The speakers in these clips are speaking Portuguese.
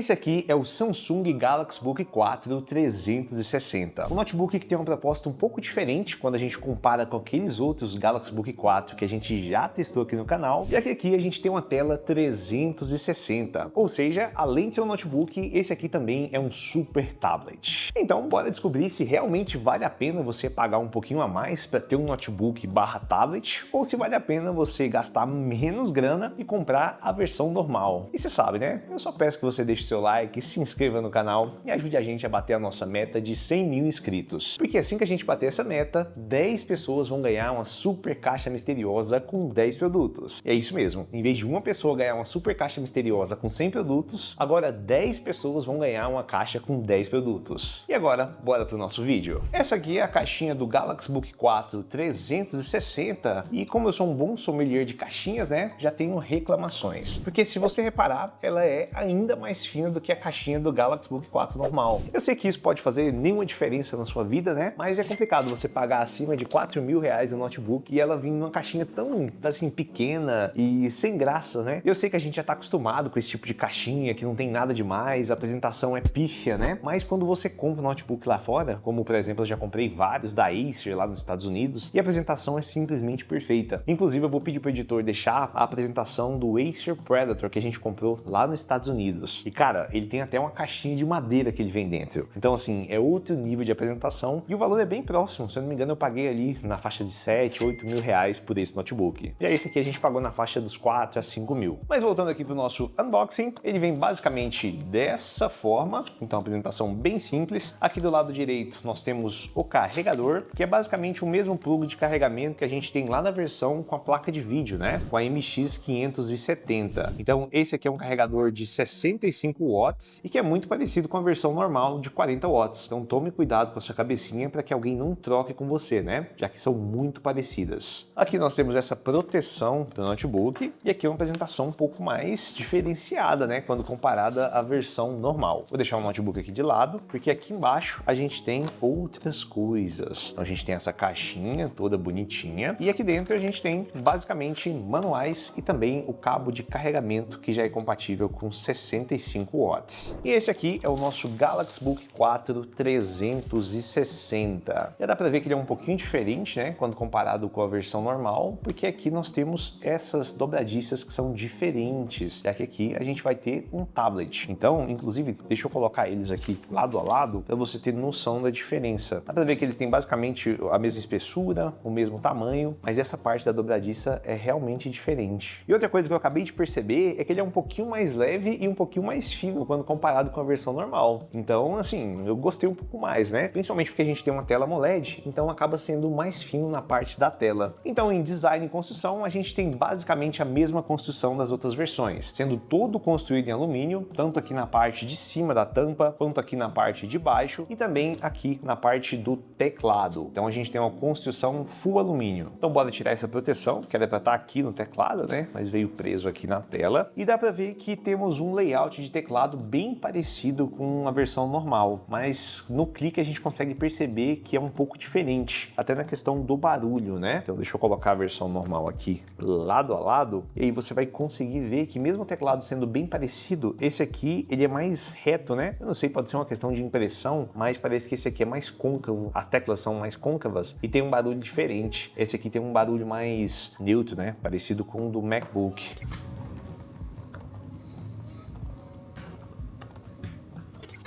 Esse aqui é o Samsung Galaxy Book 4 360. Um notebook que tem uma proposta um pouco diferente quando a gente compara com aqueles outros Galaxy Book 4 que a gente já testou aqui no canal, já que aqui a gente tem uma tela 360, ou seja, além de ser um notebook, esse aqui também é um super tablet. Então bora descobrir se realmente vale a pena você pagar um pouquinho a mais para ter um notebook barra tablet, ou se vale a pena você gastar menos grana e comprar a versão normal. E você sabe, né? Eu só peço que você deixe seu like, se inscreva no canal e ajude a gente a bater a nossa meta de 100 mil inscritos. Porque assim que a gente bater essa meta, 10 pessoas vão ganhar uma super caixa misteriosa com 10 produtos. E é isso mesmo, em vez de uma pessoa ganhar uma super caixa misteriosa com 100 produtos, agora 10 pessoas vão ganhar uma caixa com 10 produtos. E agora, bora pro nosso vídeo. Essa aqui é a caixinha do Galaxy Book 4 360 e como eu sou um bom sommelier de caixinhas, né, já tenho reclamações. Porque se você reparar, ela é ainda mais fina do que a caixinha do Galaxy Book 4 normal. Eu sei que isso pode fazer nenhuma diferença na sua vida, né, mas é complicado você pagar acima de 4 mil reais no notebook e ela vir numa caixinha tão, assim, pequena e sem graça, né. Eu sei que a gente já tá acostumado com esse tipo de caixinha, que não tem nada demais, a apresentação é pífia, né, mas quando você compra um notebook lá fora, como por exemplo eu já comprei vários da Acer lá nos Estados Unidos, e a apresentação é simplesmente perfeita. Inclusive eu vou pedir pro editor deixar a apresentação do Acer Predator que a gente comprou lá nos Estados Unidos. E cara, ele tem até uma caixinha de madeira que ele vem dentro. Então assim, é outro nível de apresentação e o valor é bem próximo. Se eu não me engano eu paguei ali na faixa de 7, 8 mil reais por esse notebook. E aí esse aqui a gente pagou na faixa dos 4 a 5 mil. Mas voltando aqui pro nosso unboxing, ele vem basicamente dessa forma. Então a apresentação bem simples. Aqui do lado direito nós temos o carregador, que é basicamente o mesmo plug de carregamento que a gente tem lá na versão com a placa de vídeo, né? Com a MX570. Então esse aqui é um carregador de 65 watts e que é muito parecido com a versão normal de 40 watts. Então tome cuidado com a sua cabecinha para que alguém não troque com você, né? Já que são muito parecidas. Aqui nós temos essa proteção do notebook e aqui é uma apresentação um pouco mais diferenciada, né? Quando comparada à versão normal. Vou deixar o notebook aqui de lado, porque aqui embaixo a gente tem outras coisas. Então a gente tem essa caixinha toda bonitinha e aqui dentro a gente tem basicamente manuais e também o cabo de carregamento que já é compatível com 65 watts. E esse aqui é o nosso Galaxy Book 4 360. Já dá para ver que ele é um pouquinho diferente, né, quando comparado com a versão normal, porque aqui nós temos essas dobradiças que são diferentes, já que aqui a gente vai ter um tablet. Então, inclusive, deixa eu colocar eles aqui lado a lado para você ter noção da diferença. Dá para ver que eles têm basicamente a mesma espessura, o mesmo tamanho, mas essa parte da dobradiça é realmente diferente. E outra coisa que eu acabei de perceber é que ele é um pouquinho mais leve e um pouquinho mais fino quando comparado com a versão normal. Então, assim, eu gostei um pouco mais, né? Principalmente porque a gente tem uma tela AMOLED, então acaba sendo mais fino na parte da tela. Então, em design e construção, a gente tem basicamente a mesma construção das outras versões, sendo todo construído em alumínio, tanto aqui na parte de cima da tampa, quanto aqui na parte de baixo e também aqui na parte do teclado. Então a gente tem uma construção full alumínio. Então bora tirar essa proteção, que era para estar aqui no teclado, né? Mas veio preso aqui na tela. E dá para ver que temos um layout de teclado bem parecido com a versão normal, mas no clique a gente consegue perceber que é um pouco diferente, até na questão do barulho, né? Então deixa eu colocar a versão normal aqui lado a lado, e aí você vai conseguir ver que mesmo o teclado sendo bem parecido, esse aqui ele é mais reto, né? Eu não sei, pode ser uma questão de impressão, mas parece que esse aqui é mais côncavo, as teclas são mais côncavas e tem um barulho diferente. Esse aqui tem um barulho mais neutro, né? Parecido com o do MacBook.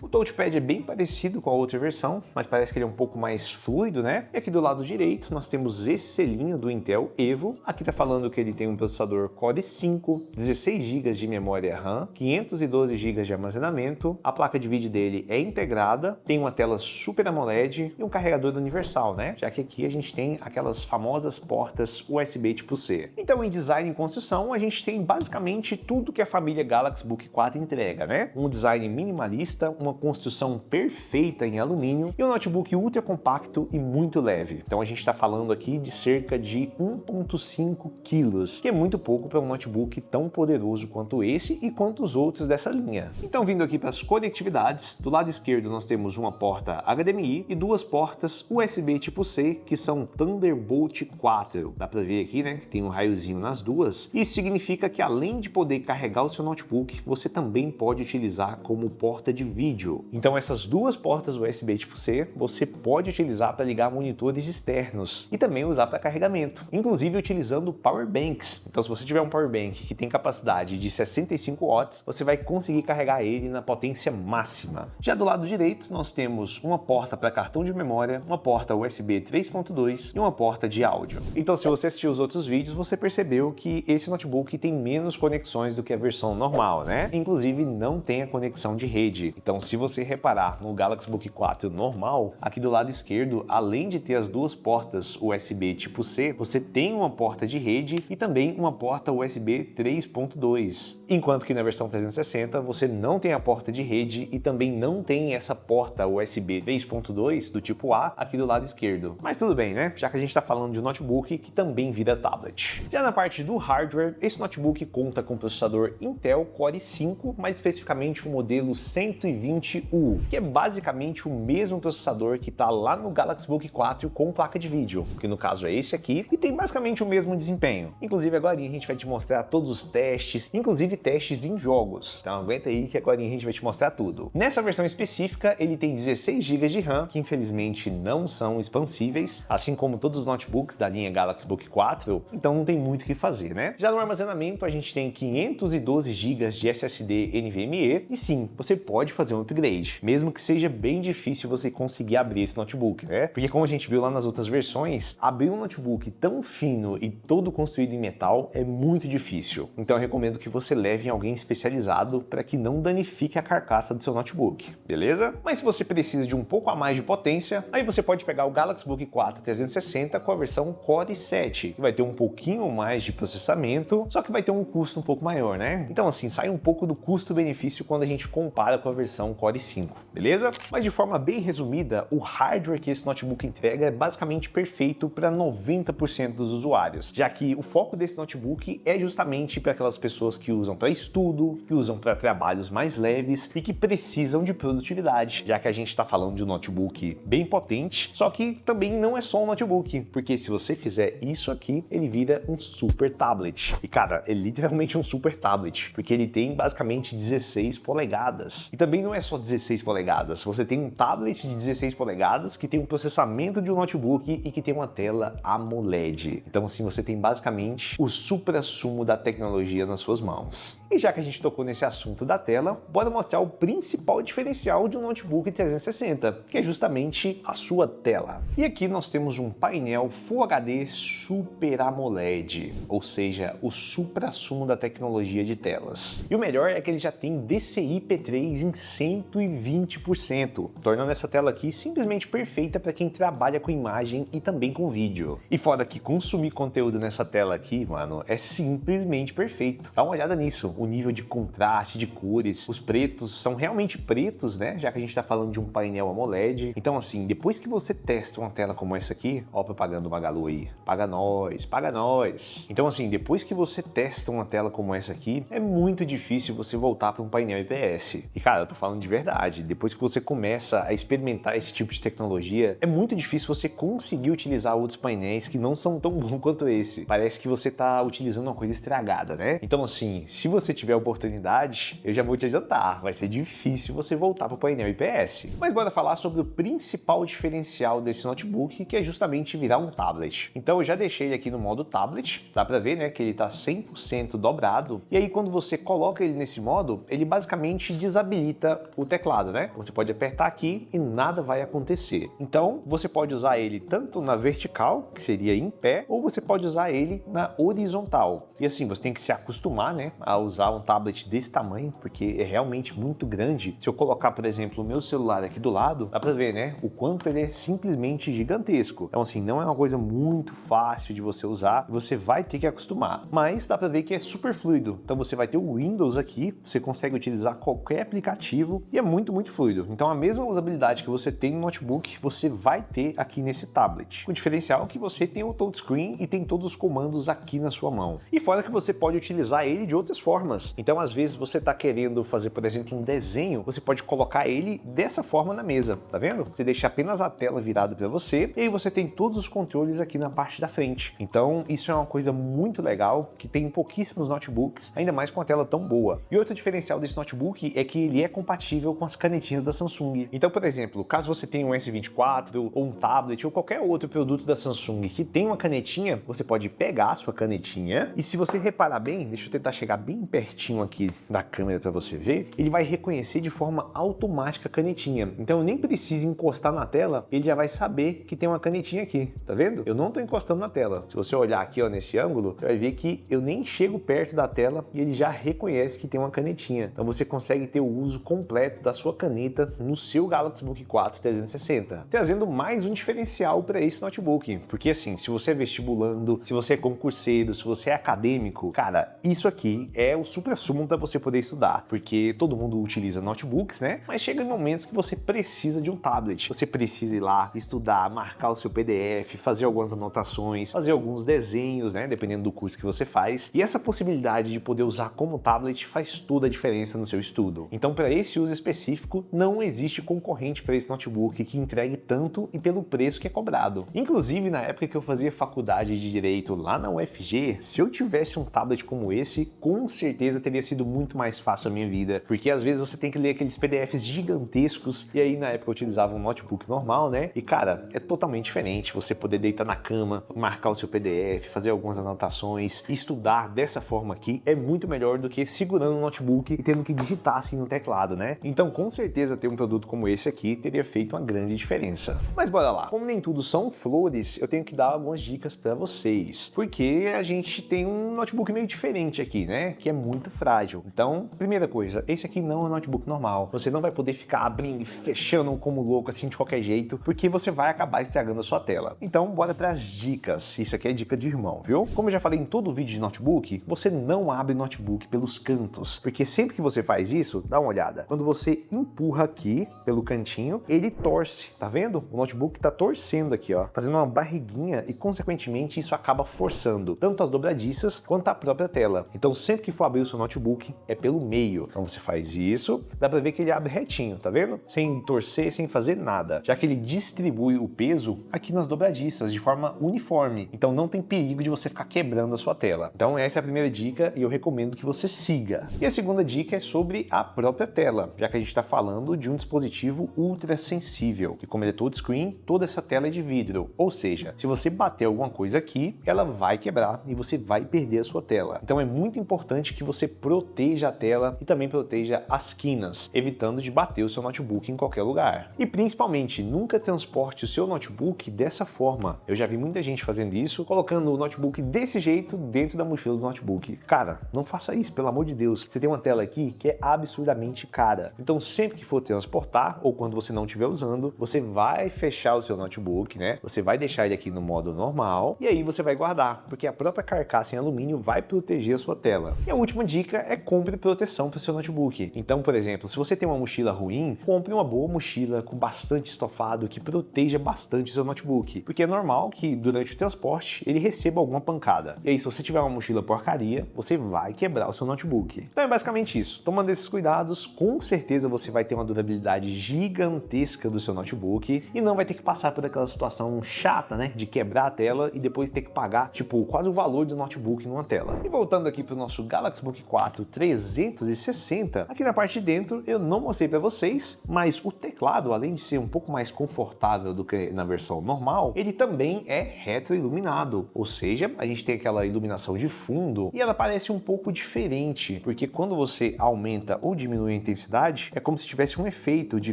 O touchpad é bem parecido com a outra versão, mas parece que ele é um pouco mais fluido, né? E aqui do lado direito nós temos esse selinho do Intel Evo. Aqui tá falando que ele tem um processador Core i5, 16 GB de memória RAM, 512 GB de armazenamento, a placa de vídeo dele é integrada, tem uma tela Super AMOLED e um carregador universal, né? Já que aqui a gente tem aquelas famosas portas USB tipo C. Então em design e construção a gente tem basicamente tudo que a família Galaxy Book 4 entrega, né? Um design minimalista, uma construção perfeita em alumínio e um notebook ultra compacto e muito leve. Então a gente está falando aqui de cerca de 1,5 quilos, que é muito pouco para um notebook tão poderoso quanto esse e quanto os outros dessa linha. Então, vindo aqui para as conectividades, do lado esquerdo nós temos uma porta HDMI e duas portas USB tipo C, que são Thunderbolt 4. Dá para ver aqui, né, que tem um raiozinho nas duas. Isso significa que além de poder carregar o seu notebook, você também pode utilizar como porta de vídeo. Então essas duas portas USB tipo C, você pode utilizar para ligar monitores externos e também usar para carregamento, inclusive utilizando power banks. Então se você tiver um power bank que tem capacidade de 65 watts, você vai conseguir carregar ele na potência máxima. Já do lado direito, nós temos uma porta para cartão de memória, uma porta USB 3.2 e uma porta de áudio. Então se você assistiu os outros vídeos, você percebeu que esse notebook tem menos conexões do que a versão normal, né? Inclusive não tem a conexão de rede. Então se você reparar no Galaxy Book 4 normal, aqui do lado esquerdo, além de ter as duas portas USB tipo C, você tem uma porta de rede e também uma porta USB 3.2. Enquanto que na versão 360 você não tem a porta de rede e também não tem essa porta USB 3.2 do tipo A aqui do lado esquerdo. Mas tudo bem, né? Já que a gente está falando de um notebook que também vira tablet. Já na parte do hardware, esse notebook conta com processador Intel Core i5, mais especificamente o modelo 120U, que é basicamente o mesmo processador que está lá no Galaxy Book 4 com placa de vídeo, que no caso é esse aqui, e tem basicamente o mesmo desempenho. Inclusive agora a gente vai te mostrar todos os testes, inclusive testes em jogos. Então aguenta aí que agora a gente vai te mostrar tudo. Nessa versão específica, ele tem 16 GB de RAM, que infelizmente não são expansíveis, assim como todos os notebooks da linha Galaxy Book 4, então não tem muito o que fazer, né? Já no armazenamento, a gente tem 512 GB de SSD NVMe, e sim, você pode fazer um upgrade, mesmo que seja bem difícil você conseguir abrir esse notebook, né? Porque como a gente viu lá nas outras versões, abrir um notebook tão fino e todo construído em metal é muito difícil. Então eu recomendo que você leve em alguém especializado para que não danifique a carcaça do seu notebook, beleza? Mas se você precisa de um pouco a mais de potência, aí você pode pegar o Galaxy Book 4 360 com a versão Core i7, que vai ter um pouquinho mais de processamento, só que vai ter um custo um pouco maior, né? Então assim, sai um pouco do custo-benefício quando a gente compara com a versão Core i5, beleza? Mas de forma bem resumida, o hardware que esse notebook entrega é basicamente perfeito para 90% dos usuários, já que o foco desse notebook é justamente para aquelas pessoas que usam para estudo, que usam para trabalhos mais leves e que precisam de produtividade, já que a gente está falando de um notebook bem potente, só que também não é só um notebook, porque se você fizer isso aqui, ele vira um super tablet. E cara, é literalmente um super tablet, porque ele tem basicamente 16 polegadas. E também não é só 16 polegadas, você tem um tablet de 16 polegadas que tem um processamento de um notebook e que tem uma tela AMOLED. Então assim, você tem basicamente o suprassumo da tecnologia nas suas mãos. E já que a gente tocou nesse assunto da tela, bora mostrar o principal diferencial de um notebook 360, que é justamente a sua tela. E aqui nós temos um painel Full HD Super AMOLED, ou seja, o suprassumo da tecnologia de telas. E o melhor é que ele já tem DCI-P3 em 120%, tornando essa tela aqui simplesmente perfeita para quem trabalha com imagem e também com vídeo. E fora que consumir conteúdo nessa tela aqui, mano, é simplesmente perfeito. Dá uma olhada nisso, o nível de contraste, de cores, os pretos são realmente pretos, né? Já que a gente tá falando de um painel AMOLED. Então assim, depois que você testa uma tela como essa aqui, ó, propaganda do Magalu aí, paga nós, paga nós. Então assim, depois que você testa uma tela como essa aqui, é muito difícil você voltar para um painel IPS. E cara, eu tô falando de verdade, depois que você começa a experimentar esse tipo de tecnologia, é muito difícil você conseguir utilizar outros painéis que não são tão bons quanto esse. Parece que você tá utilizando uma coisa estragada, né? Então assim, se você tiver a oportunidade, eu já vou te adiantar, vai ser difícil você voltar para o painel IPS. Mas bora falar sobre o principal diferencial desse notebook, que é justamente virar um tablet. Então eu já deixei ele aqui no modo tablet, dá para ver, né, que ele tá 100% dobrado, e aí quando você coloca ele nesse modo, ele basicamente desabilita o teclado, né? Você pode apertar aqui e nada vai acontecer. Então você pode usar ele tanto na vertical, que seria em pé, ou você pode usar ele na horizontal. E assim, você tem que se acostumar, né, a usar usar um tablet desse tamanho, porque é realmente muito grande. Se eu colocar, por exemplo, o meu celular aqui do lado, dá pra ver, né, o quanto ele é simplesmente gigantesco. Então assim, não é uma coisa muito fácil de você usar, você vai ter que acostumar, mas dá pra ver que é super fluido. Então você vai ter o Windows aqui, você consegue utilizar qualquer aplicativo e é muito fluido. Então a mesma usabilidade que você tem no notebook, você vai ter aqui nesse tablet. O diferencial é que você tem o touchscreen e tem todos os comandos aqui na sua mão. E fora que você pode utilizar ele de outras formas. Então às vezes você está querendo fazer, por exemplo, um desenho, você pode colocar ele dessa forma na mesa, tá vendo? Você deixa apenas a tela virada para você e aí você tem todos os controles aqui na parte da frente. Então isso é uma coisa muito legal que tem pouquíssimos notebooks, ainda mais com a tela tão boa. E outro diferencial desse notebook é que ele é compatível com as canetinhas da Samsung. Então, por exemplo, caso você tenha um S24 ou um tablet ou qualquer outro produto da Samsung que tem uma canetinha, você pode pegar a sua canetinha e se você reparar bem, deixa eu tentar chegar bem pertinho aqui da câmera para você ver, ele vai reconhecer de forma automática a canetinha. Então eu nem preciso encostar na tela, ele já vai saber que tem uma canetinha aqui, tá vendo? Eu não tô encostando na tela. Se você olhar aqui, ó, nesse ângulo, você vai ver que eu nem chego perto da tela e ele já reconhece que tem uma canetinha. Então você consegue ter o uso completo da sua caneta no seu Galaxy Book 4 360, trazendo mais um diferencial para esse notebook. Porque assim, se você é vestibulando, se você é concurseiro, se você é acadêmico, cara, isso aqui é o supra-sumo para você poder estudar, porque todo mundo utiliza notebooks, né? Mas chega em momentos que você precisa de um tablet. Você precisa ir lá, estudar, marcar o seu PDF, fazer algumas anotações, fazer alguns desenhos, né? Dependendo do curso que você faz. E essa possibilidade de poder usar como tablet faz toda a diferença no seu estudo. Então, para esse uso específico, não existe concorrente para esse notebook que entregue tanto e pelo preço que é cobrado. Inclusive, na época que eu fazia faculdade de Direito lá na UFG, se eu tivesse um tablet como esse, com certeza teria sido muito mais fácil a minha vida, porque às vezes você tem que ler aqueles PDFs gigantescos, e aí na época eu utilizava um notebook normal, né? E cara, é totalmente diferente você poder deitar na cama, marcar o seu PDF, fazer algumas anotações, estudar dessa forma aqui é muito melhor do que segurando o notebook e tendo que digitar assim no teclado, né? Então com certeza ter um produto como esse aqui teria feito uma grande diferença. Mas bora lá, como nem tudo são flores, eu tenho que dar algumas dicas para vocês, porque a gente tem um notebook meio diferente aqui, né? Que é muito frágil. Então, primeira coisa, esse aqui não é um notebook normal. Você não vai poder ficar abrindo e fechando como louco assim de qualquer jeito, porque você vai acabar estragando a sua tela. Então, bora para as dicas. Isso aqui é dica de irmão, viu? Como eu já falei em todo o vídeo de notebook, você não abre notebook pelos cantos, porque sempre que você faz isso, dá uma olhada. Quando você empurra aqui pelo cantinho, ele torce, tá vendo? O notebook tá torcendo aqui, ó, fazendo uma barriguinha e, consequentemente, isso acaba forçando tanto as dobradiças quanto a própria tela. Então, sempre que for abrir o seu notebook, é pelo meio. Então, você faz isso, dá pra ver que ele abre retinho, tá vendo? Sem torcer, sem fazer nada, já que ele distribui o peso aqui nas dobradiças de forma uniforme. Então, não tem perigo de você ficar quebrando a sua tela. Então, essa é a primeira dica e eu recomendo que você siga. E a segunda dica é sobre a própria tela, já que a gente está falando de um dispositivo ultra sensível, que como ele é touchscreen, toda essa tela é de vidro, ou seja, se você bater alguma coisa aqui, ela vai quebrar e você vai perder a sua tela. Então é muito importante que você proteja a tela e também proteja as quinas, evitando de bater o seu notebook em qualquer lugar. E principalmente, nunca transporte o seu notebook dessa forma. Eu já vi muita gente fazendo isso, colocando o notebook desse jeito dentro da mochila do notebook. Cara, não faça isso, pelo amor de Deus. Você tem uma tela aqui que é absurdamente cara. Então sempre que for transportar, ou quando você não estiver usando, você vai fechar o seu notebook, né? Você vai deixar ele aqui no modo normal e aí você vai guardar, porque a própria carcaça em alumínio vai proteger a sua tela. E a última dica é compre proteção para o seu notebook. Então, por exemplo, se você tem uma mochila ruim, compre uma boa mochila com bastante estofado que proteja bastante o seu notebook, porque é normal que durante o transporte ele receba alguma pancada. E aí, se você tiver uma mochila porcaria, você vai quebrar o seu notebook. Então é basicamente isso. Tomando esses cuidados, com certeza você vai ter uma durabilidade gigantesca do seu notebook e não vai ter que passar por aquela situação chata, né, de quebrar a tela e depois ter que pagar, tipo, quase o valor do notebook numa tela. E voltando aqui para o nosso Galaxy Book 4 360, aqui na parte de dentro eu não mostrei para vocês, mas o teclado, além de ser um pouco mais confortável do que na versão normal, ele também é retroiluminado, ou seja, a gente tem aquela iluminação de fundo e ela parece um pouco diferente, porque quando você aumenta ou diminui a intensidade, é como se tivesse um efeito de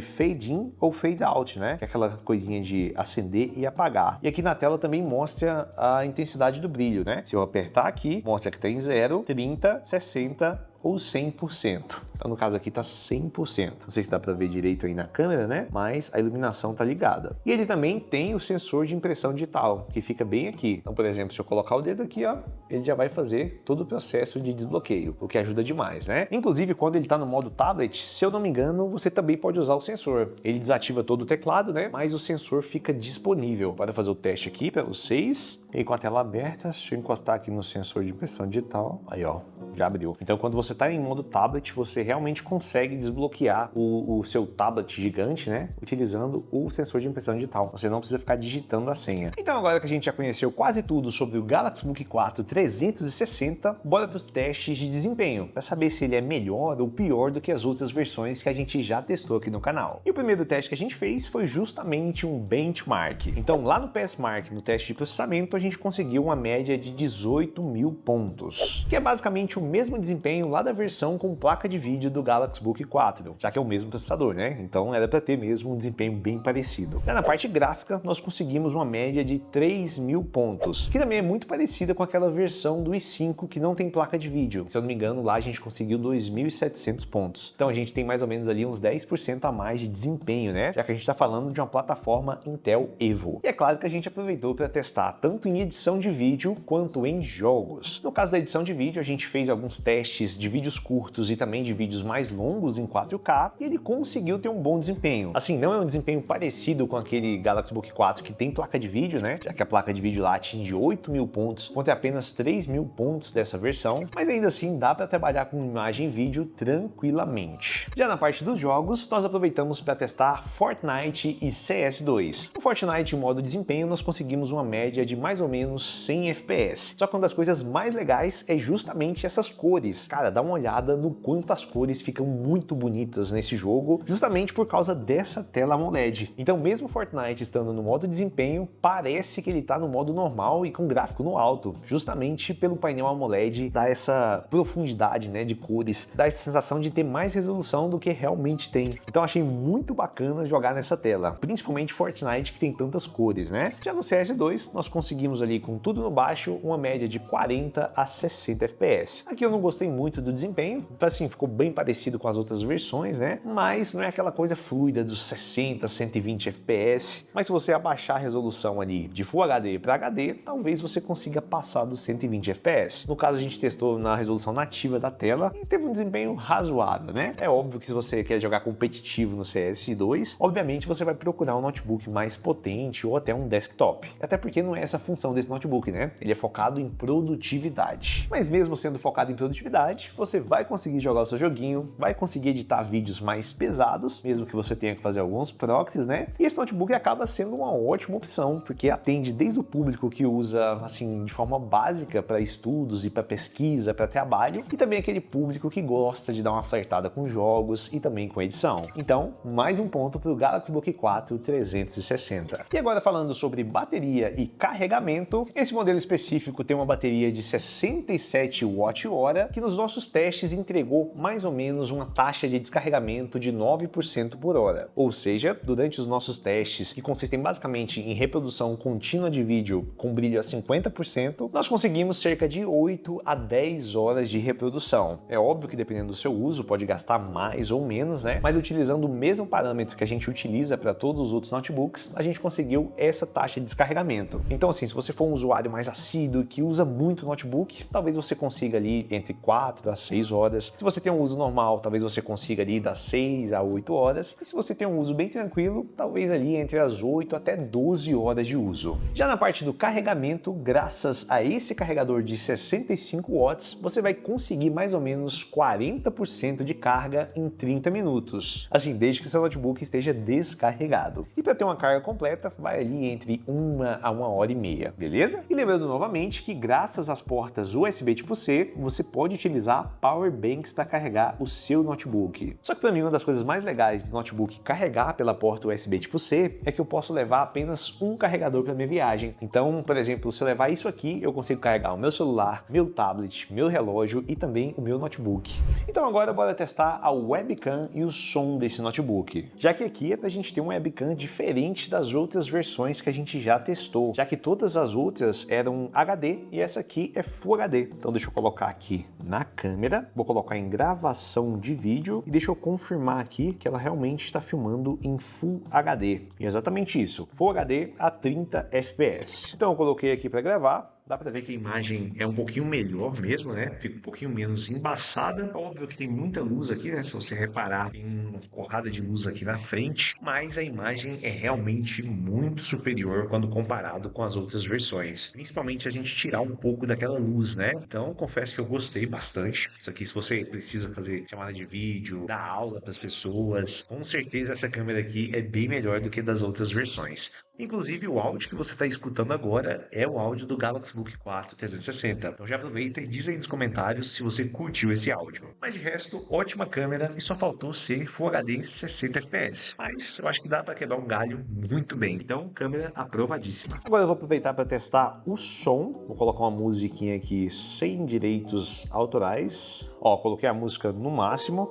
fade in ou fade out, né? Que é aquela coisinha de acender e apagar. E aqui na tela também mostra a intensidade do brilho, né? Se eu apertar aqui, mostra que tem 0, 30, 60, ou 100%. Então no caso aqui tá 100%. Não sei se dá para ver direito aí na câmera, né? Mas a iluminação tá ligada. E ele também tem o sensor de impressão digital, que fica bem aqui. Então, por exemplo, se eu colocar o dedo aqui, ó, ele já vai fazer todo o processo de desbloqueio, o que ajuda demais, né? Inclusive, quando ele tá no modo tablet, se eu não me engano, você também pode usar o sensor. Ele desativa todo o teclado, né? Mas o sensor fica disponível. Bora fazer o teste aqui para vocês. E com a tela aberta, deixa eu encostar aqui no sensor de impressão digital. Aí, ó, já abriu. Então, quando você está em modo tablet, você realmente consegue desbloquear o seu tablet gigante, né? Utilizando o sensor de impressão digital. Você não precisa ficar digitando a senha. Então, agora que a gente já conheceu quase tudo sobre o Galaxy Book 4 360, bora para os testes de desempenho, para saber se ele é melhor ou pior do que as outras versões que a gente já testou aqui no canal. E o primeiro teste que a gente fez foi justamente um benchmark. Então, lá no PSMark, no teste de processamento, a gente conseguiu uma média de 18.000 pontos, que é basicamente o mesmo desempenho lá da versão com placa de vídeo do Galaxy Book 4, já que é o mesmo processador, né? Então era para ter mesmo um desempenho bem parecido. Já na parte gráfica, nós conseguimos uma média de 3.000 pontos, que também é muito parecida com aquela versão do i5 que não tem placa de vídeo. Se eu não me engano, lá a gente conseguiu 2.700 pontos. Então a gente tem mais ou menos ali uns 10% a mais de desempenho, né? Já que a gente está falando de uma plataforma Intel Evo. E é claro que a gente aproveitou para testar tanto em edição de vídeo quanto em jogos. No caso da edição de vídeo, a gente fez alguns testes de vídeos curtos e também de vídeos mais longos em 4K e ele conseguiu ter um bom desempenho. Assim, não é um desempenho parecido com aquele Galaxy Book 4 que tem placa de vídeo, né? Já que a placa de vídeo lá atinge 8.000 pontos contra apenas 3.000 pontos dessa versão, mas ainda assim dá para trabalhar com imagem e vídeo tranquilamente. Já na parte dos jogos, nós aproveitamos para testar Fortnite e CS2. No Fortnite, em modo desempenho, nós conseguimos uma média de mais ou menos 100 FPS. Só que uma das coisas mais legais é justamente essas cores. Cara, dá uma olhada no quanto as cores ficam muito bonitas nesse jogo, justamente por causa dessa tela AMOLED. Então, mesmo Fortnite estando no modo desempenho, parece que ele está no modo normal e com gráfico no alto, justamente pelo painel AMOLED dá essa profundidade, né, de cores, dá essa sensação de ter mais resolução do que realmente tem. Então, achei muito bacana jogar nessa tela, principalmente Fortnite que tem tantas cores, né? Já no CS2, nós conseguimos ali com tudo no baixo uma média de 40 a 60 FPS. Aqui eu não gostei muito do desempenho, então assim, ficou bem parecido com as outras versões, né? Mas não é aquela coisa fluida dos 60 a 120 FPS, mas se você abaixar a resolução ali de Full HD para HD, talvez você consiga passar dos 120 FPS. No caso, a gente testou na resolução nativa da tela e teve um desempenho razoável, né? É óbvio que se você quer jogar competitivo no CS2, obviamente você vai procurar um notebook mais potente ou até um desktop. Até porque não é essa a função desse notebook, né? Ele é focado em produtividade. Mas mesmo sendo focado em produtividade, você vai conseguir jogar o seu joguinho, vai conseguir editar vídeos mais pesados, mesmo que você tenha que fazer alguns proxies, né? E esse notebook acaba sendo uma ótima opção, porque atende desde o público que usa, assim, de forma básica para estudos e para pesquisa, para trabalho, e também aquele público que gosta de dar uma flertada com jogos e também com edição. Então, mais um ponto para o Galaxy Book 4 360. E agora falando sobre bateria e carregamento, esse modelo específico tem uma bateria de 67 Wh, que nos nossos testes entregou mais ou menos uma taxa de descarregamento de 9% por hora. Ou seja, durante os nossos testes, que consistem basicamente em reprodução contínua de vídeo com brilho a 50%, nós conseguimos cerca de 8 a 10 horas de reprodução. É óbvio que dependendo do seu uso, pode gastar mais ou menos, né? Mas utilizando o mesmo parâmetro que a gente utiliza para todos os outros notebooks, a gente conseguiu essa taxa de descarregamento. Então assim, se você for um usuário mais assíduo que usa muito notebook, talvez você consiga ali entre 4 a 6 horas. Se você tem um uso normal, talvez você consiga ali das 6 a 8 horas. E se você tem um uso bem tranquilo, talvez ali entre as 8 até 12 horas de uso. Já na parte do carregamento, graças a esse carregador de 65 watts, você vai conseguir mais ou menos 40% de carga em 30 minutos. Assim, desde que seu notebook esteja descarregado. E para ter uma carga completa, vai ali entre 1 a 1 hora e meia, beleza? E lembrando novamente que graças às portas USB tipo C, você pode utilizar power banks para carregar o seu notebook. Só que para mim uma das coisas mais legais do notebook carregar pela porta USB tipo C é que eu posso levar apenas um carregador para minha viagem. Então, por exemplo, se eu levar isso aqui, eu consigo carregar o meu celular, meu tablet, meu relógio e também o meu notebook. Então agora bora testar a webcam e o som desse notebook. Já que aqui é pra gente ter uma webcam diferente das outras versões que a gente já testou, já que todas as outras eram HD e essa aqui é Full HD. Então deixa eu colocar aqui na câmera câmera, vou colocar em gravação de vídeo e deixa eu confirmar aqui que ela realmente está filmando em Full HD. E é exatamente isso, Full HD a 30 fps. Então eu coloquei aqui para gravar. Dá para ver que a imagem é um pouquinho melhor mesmo, né? Fica um pouquinho menos embaçada. Óbvio que tem muita luz aqui, né? Se você reparar, tem uma porrada de luz aqui na frente, mas a imagem é realmente muito superior quando comparado com as outras versões. Principalmente a gente tirar um pouco daquela luz, né? Então, confesso que eu gostei bastante. Isso aqui, se você precisa fazer chamada de vídeo, dar aula para as pessoas, com certeza essa câmera aqui é bem melhor do que das outras versões. Inclusive, o áudio que você está escutando agora é o áudio do Galaxy Book 4 360. Então já aproveita e diz aí nos comentários se você curtiu esse áudio. Mas de resto, ótima câmera e só faltou ser Full HD 60 fps. Mas eu acho que dá para quebrar um galho muito bem. Então, câmera aprovadíssima. Agora eu vou aproveitar para testar o som. Vou colocar uma musiquinha aqui sem direitos autorais. Ó, coloquei a música no máximo.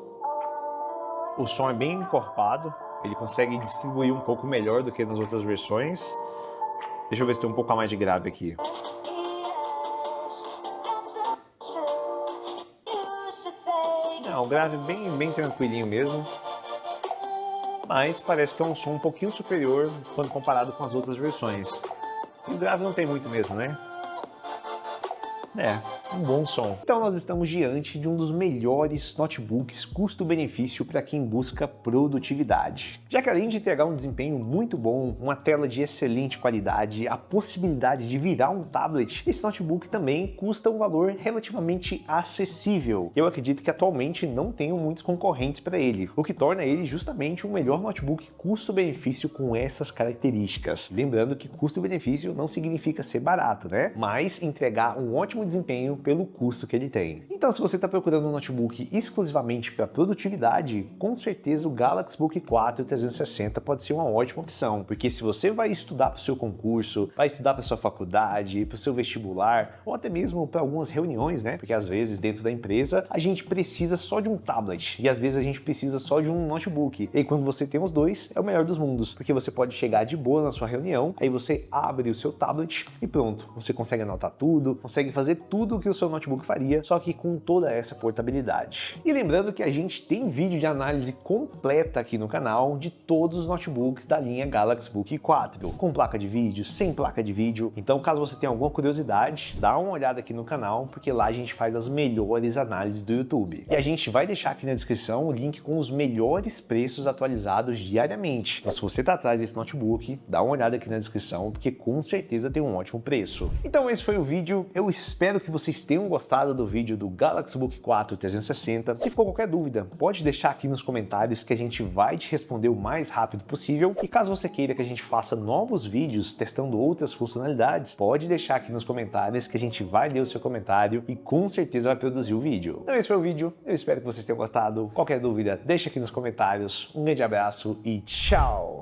O som é bem encorpado. Ele consegue distribuir um pouco melhor do que nas outras versões. Deixa eu ver se tem um pouco a mais de grave aqui. Não, o grave bem tranquilinho mesmo. Mas parece que é um som um pouquinho superior quando comparado com as outras versões. E o grave não tem muito mesmo, né? É, um bom som. Então nós estamos diante de um dos melhores notebooks custo-benefício para quem busca produtividade. Já que além de entregar um desempenho muito bom, uma tela de excelente qualidade, a possibilidade de virar um tablet, esse notebook também custa um valor relativamente acessível. Eu acredito que atualmente não tenho muitos concorrentes para ele, o que torna ele justamente o melhor notebook custo-benefício com essas características. Lembrando que custo-benefício não significa ser barato, né? Mas entregar um ótimo desempenho pelo custo que ele tem. Então, se você está procurando um notebook exclusivamente para produtividade, com certeza o Galaxy Book 4 360 pode ser uma ótima opção, porque se você vai estudar para o seu concurso, vai estudar para sua faculdade, para o seu vestibular, ou até mesmo para algumas reuniões, né? Porque às vezes dentro da empresa a gente precisa só de um tablet e às vezes a gente precisa só de um notebook. E aí, quando você tem os dois, é o melhor dos mundos, porque você pode chegar de boa na sua reunião, aí você abre o seu tablet e pronto, você consegue anotar tudo, consegue fazer tudo o que o seu notebook faria, só que com toda essa portabilidade. E lembrando que a gente tem vídeo de análise completa aqui no canal de todos os notebooks da linha Galaxy Book 4, com placa de vídeo, sem placa de vídeo. Então, caso você tenha alguma curiosidade, dá uma olhada aqui no canal, porque lá a gente faz as melhores análises do YouTube. E a gente vai deixar aqui na descrição o link com os melhores preços atualizados diariamente. Então, se você está atrás desse notebook, dá uma olhada aqui na descrição, porque com certeza tem um ótimo preço. Então, esse foi o vídeo. Eu espero que vocês tenham gostado do vídeo do Galaxy Book 4 360. Se ficou qualquer dúvida, pode deixar aqui nos comentários que a gente vai te responder o mais rápido possível. E caso você queira que a gente faça novos vídeos testando outras funcionalidades, pode deixar aqui nos comentários que a gente vai ler o seu comentário e com certeza vai produzir o vídeo. Então esse foi o vídeo, eu espero que vocês tenham gostado. Qualquer dúvida, deixa aqui nos comentários. Um grande abraço e tchau!